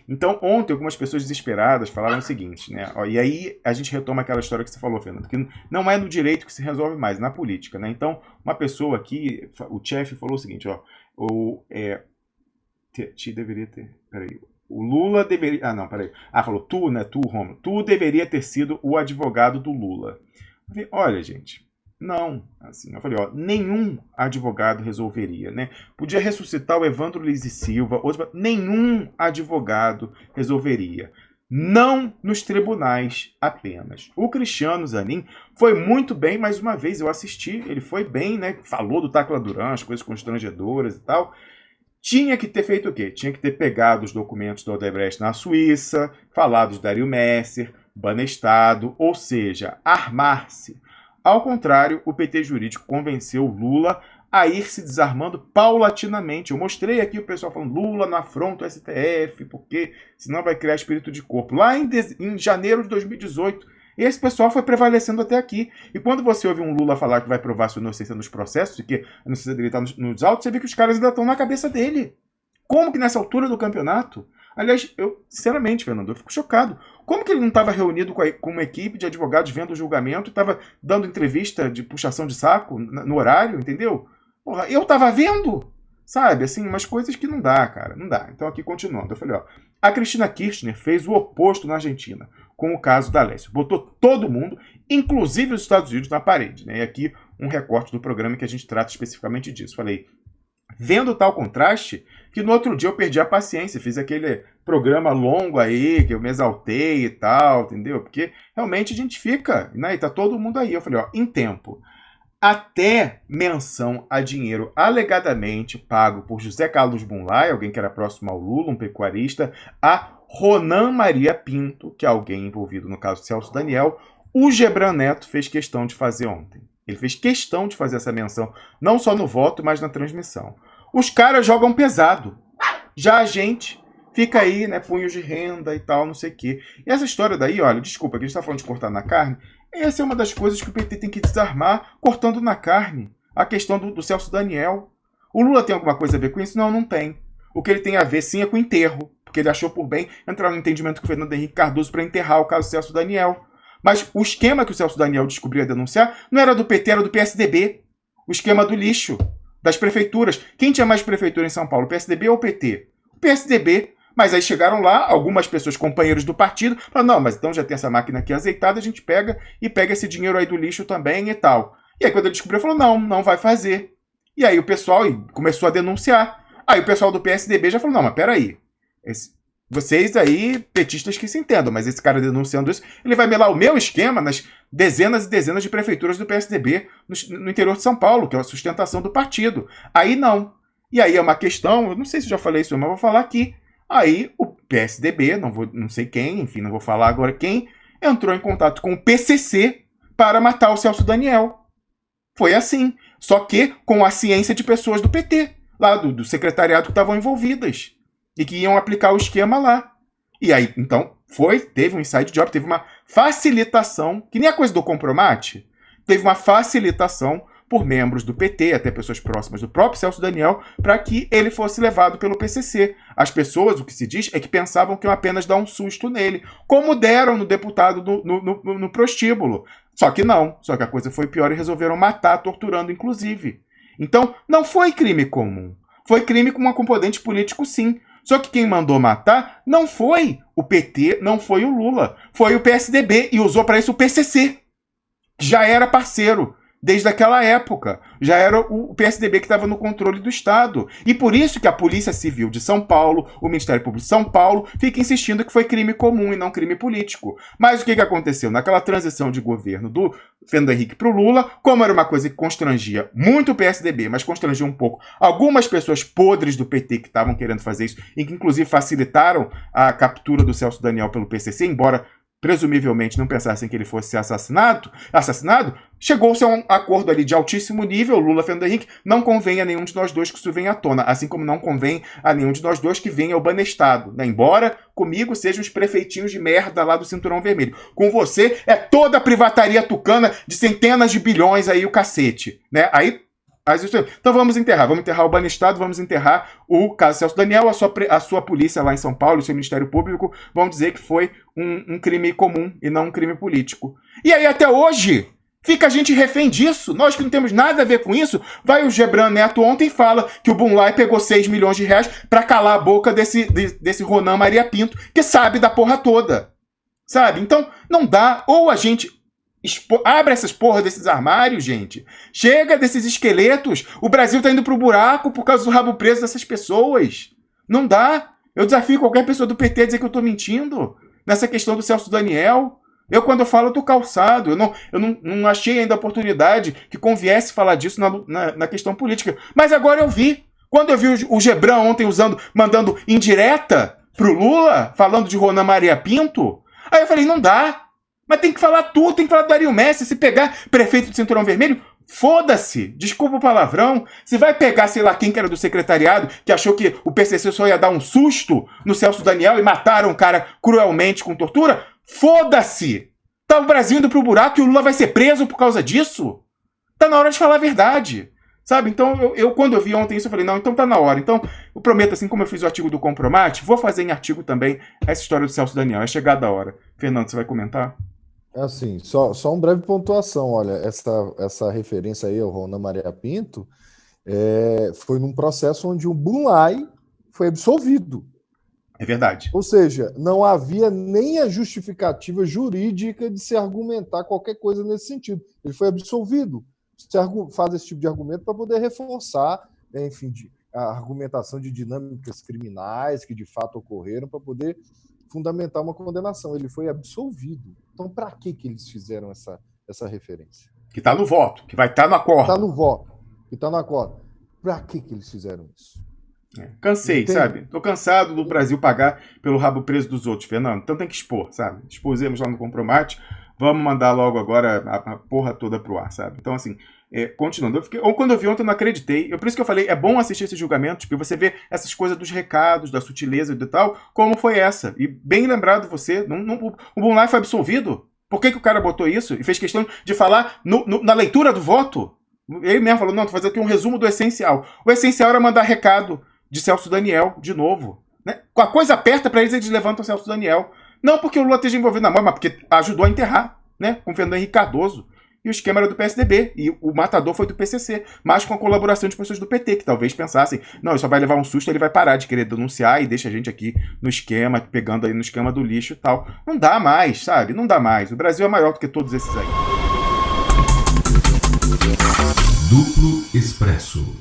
Então, ontem, algumas pessoas desesperadas falaram o seguinte, né? Ó, e aí a gente retoma aquela história que você falou, Fernando, que não é no direito que se resolve mais, na política, né? Então, uma pessoa aqui, o chefe falou o seguinte, ó, deveria ter, peraí, o Lula deveria, falou, tu, né, Romulo, tu deveria ter sido o advogado do Lula. Eu falei, olha, gente, não, assim, eu falei, ó, nenhum advogado resolveria, né? Podia ressuscitar o Evandro Liz e Silva, nenhum advogado resolveria. Não nos tribunais apenas. O Cristiano Zanin foi muito bem, mais uma vez, eu assisti, ele foi bem, né? Falou do Tacla Duran, as coisas constrangedoras e tal. Tinha que ter feito o quê? Tinha que ter pegado os documentos do Odebrecht na Suíça, falado de Dario Messer, Banestado, ou seja, armar-se. Ao contrário, o PT jurídico convenceu Lula a ir se desarmando paulatinamente. Eu mostrei aqui o pessoal falando Lula não afronta o STF, porque senão vai criar espírito de corpo. Lá em janeiro de 2018, esse pessoal foi prevalecendo até aqui. E quando você ouve um Lula falar que vai provar sua inocência nos processos, e que a inocência dele está nos autos, você vê que os caras ainda estão na cabeça dele. Como que nessa altura do campeonato? Aliás, eu, sinceramente, Fernando, eu fico chocado. Como que ele não estava reunido com uma equipe de advogados vendo o julgamento, estava dando entrevista de puxação de saco no horário, entendeu? Porra, eu estava vendo, sabe? Assim, umas coisas que não dá, cara, não dá. Então aqui continuando, eu falei, ó, a Cristina Kirchner fez o oposto na Argentina, com o caso da Lécio. Botou todo mundo, inclusive os Estados Unidos, na parede, né? E aqui um recorte do programa que a gente trata especificamente disso. Falei, vendo tal contraste, que no outro dia eu perdi a paciência, fiz aquele programa longo aí, que eu me exaltei e tal, entendeu? Porque realmente a gente fica, né? E tá todo mundo aí. Eu falei, ó, em tempo, até menção a dinheiro alegadamente pago por José Carlos Bunlai, alguém que era próximo ao Lula, um pecuarista, a Ronan Maria Pinto, que é alguém envolvido no caso Celso Daniel, o Gebran Neto fez questão de fazer ontem. Ele fez questão de fazer essa menção, não só no voto, mas na transmissão. Os caras jogam pesado. Já a gente fica aí, né, punhos de renda e tal, não sei o quê. E essa história daí, olha, desculpa, que a gente tá falando de cortar na carne, essa é uma das coisas que o PT tem que desarmar, cortando na carne. A questão do Celso Daniel. O Lula tem alguma coisa a ver com isso? Não, não tem. O que ele tem a ver, sim, é com o enterro. Porque ele achou por bem entrar no entendimento com o Fernando Henrique Cardoso para enterrar o caso Celso Daniel. Mas o esquema que o Celso Daniel descobriu a denunciar não era do PT, era do PSDB. O esquema do lixo, das prefeituras. Quem tinha mais prefeitura em São Paulo, o PSDB ou o PT? O PSDB. Mas aí chegaram lá, algumas pessoas, companheiros do partido, falaram, não, mas então já tem essa máquina aqui azeitada, a gente pega e pega esse dinheiro aí do lixo também e tal. E aí quando ele descobriu, falou, não vai fazer. E aí o pessoal começou a denunciar. Aí o pessoal do PSDB já falou, não, mas peraí, vocês aí, petistas que se entendam, mas esse cara denunciando isso, ele vai melar o meu esquema nas dezenas e dezenas de prefeituras do PSDB no interior de São Paulo, que é a sustentação do partido. Aí não. E aí é uma questão, eu não sei se eu já falei isso, mas vou falar aqui. Aí o PSDB, não sei quem, enfim, não vou falar agora quem, entrou em contato com o PCC para matar o Celso Daniel. Foi assim. Só que com a ciência de pessoas do PT, lá do secretariado que estavam envolvidas e que iam aplicar o esquema lá. E aí, então, teve um inside job, teve uma facilitação, que nem a coisa do compromate, teve uma facilitação por membros do PT, até pessoas próximas do próprio Celso Daniel, para que ele fosse levado pelo PCC. As pessoas, o que se diz, é que pensavam que iam apenas dar um susto nele, como deram no deputado no prostíbulo. Só que não, só que a coisa foi pior e resolveram matar, torturando inclusive. Então, não foi crime comum. Foi crime com um componente político, sim. Só que quem mandou matar não foi o PT, não foi o Lula. Foi o PSDB e usou para isso o PCC. Já era parceiro. Desde aquela época. Já era o PSDB que estava no controle do Estado. E por isso que a Polícia Civil de São Paulo, o Ministério Público de São Paulo, fica insistindo que foi crime comum e não crime político. Mas o que aconteceu? Naquela transição de governo do Fernando Henrique para o Lula, como era uma coisa que constrangia muito o PSDB, mas constrangia um pouco algumas pessoas podres do PT que estavam querendo fazer isso, e que inclusive facilitaram a captura do Celso Daniel pelo PCC, embora presumivelmente não pensassem que ele fosse ser assassinado, chegou-se a um acordo ali de altíssimo nível. Lula, Fernando Henrique, não convém a nenhum de nós dois que isso venha à tona, assim como não convém a nenhum de nós dois que venha o Banestado, né? Embora comigo sejam os prefeitinhos de merda lá do Cinturão Vermelho. Com você é toda a privataria tucana de centenas de bilhões aí, o cacete, né? Aí Então vamos enterrar o Banestado, vamos enterrar o caso Celso Daniel, a sua polícia lá em São Paulo, o seu Ministério Público, vão dizer que foi um crime comum e não um crime político. E aí até hoje fica a gente refém disso, nós que não temos nada a ver com isso. Vai o Gebran Neto ontem e fala que o Bunlai pegou 6 milhões de reais pra calar a boca desse Ronan Maria Pinto, que sabe da porra toda. Sabe? Então não dá, ou a gente abre essas porra desses armários, gente. Chega desses esqueletos. O Brasil tá indo pro buraco por causa do rabo preso dessas pessoas. Não dá. Eu desafio qualquer pessoa do PT a dizer que eu tô mentindo nessa questão do Celso Daniel. Quando eu falo, eu tô calçado. Eu não achei ainda a oportunidade que conviesse falar disso na questão política. Mas agora eu vi. Quando eu vi o Gebran ontem mandando indireta pro Lula, falando de Ronan Maria Pinto, aí eu falei, não dá. Mas tem que falar tudo, tem que falar do Dario Messi. Se pegar prefeito de Cinturão Vermelho, foda-se, desculpa o palavrão. Se vai pegar, sei lá, quem que era do secretariado, que achou que o PCC só ia dar um susto no Celso Daniel e mataram o cara cruelmente com tortura, foda-se. Tá o Brasil indo pro buraco e o Lula vai ser preso por causa disso? Tá na hora de falar a verdade. Sabe? Então, quando eu vi ontem isso, eu falei, não, então tá na hora. Então, eu prometo, assim como eu fiz o artigo do Compromate, vou fazer em artigo também essa história do Celso Daniel. É chegada a hora. Fernando, você vai comentar? Assim, só uma breve pontuação. Olha, essa referência aí ao Ronan Maria Pinto foi num processo onde o Bunlai foi absolvido. É verdade. Ou seja, não havia nem a justificativa jurídica de se argumentar qualquer coisa nesse sentido. Ele foi absolvido. Se faz esse tipo de argumento para poder reforçar, enfim, a argumentação de dinâmicas criminais que de fato ocorreram para poder fundamentar uma condenação. Ele foi absolvido. Então, para que eles fizeram essa referência? Que está no voto, que vai estar no acordo. Está no voto, que está no acordo. Para que eles fizeram isso? Cansei, entende? Sabe? Tô cansado do Brasil pagar pelo rabo preso dos outros, Fernando. Então tem que expor, sabe? Expusemos lá no Compromate, vamos mandar logo agora a porra toda pro ar, sabe? Então, assim, continuando. Quando eu vi ontem, eu não acreditei. Por isso que eu falei, é bom assistir esses julgamentos, porque você vê essas coisas dos recados, da sutileza e tal, como foi essa. E bem lembrado você, o Bunlai foi absolvido. Por que o cara botou isso? E fez questão de falar na leitura do voto. Ele mesmo falou, não, tô fazendo aqui um resumo do essencial. O essencial era mandar recado de Celso Daniel, de novo. Né? Com a coisa aperta para eles levantam o Celso Daniel. Não porque o Lula esteja envolvido na morte, mas porque ajudou a enterrar, né? Com o Fernando Henrique Cardoso. E o esquema era do PSDB. E o matador foi do PCC. Mas com a colaboração de pessoas do PT, que talvez pensassem, não, ele só vai levar um susto, ele vai parar de querer denunciar e deixa a gente aqui no esquema, pegando aí no esquema do lixo e tal. Não dá mais, sabe? Não dá mais. O Brasil é maior do que todos esses aí. Duplo Expresso.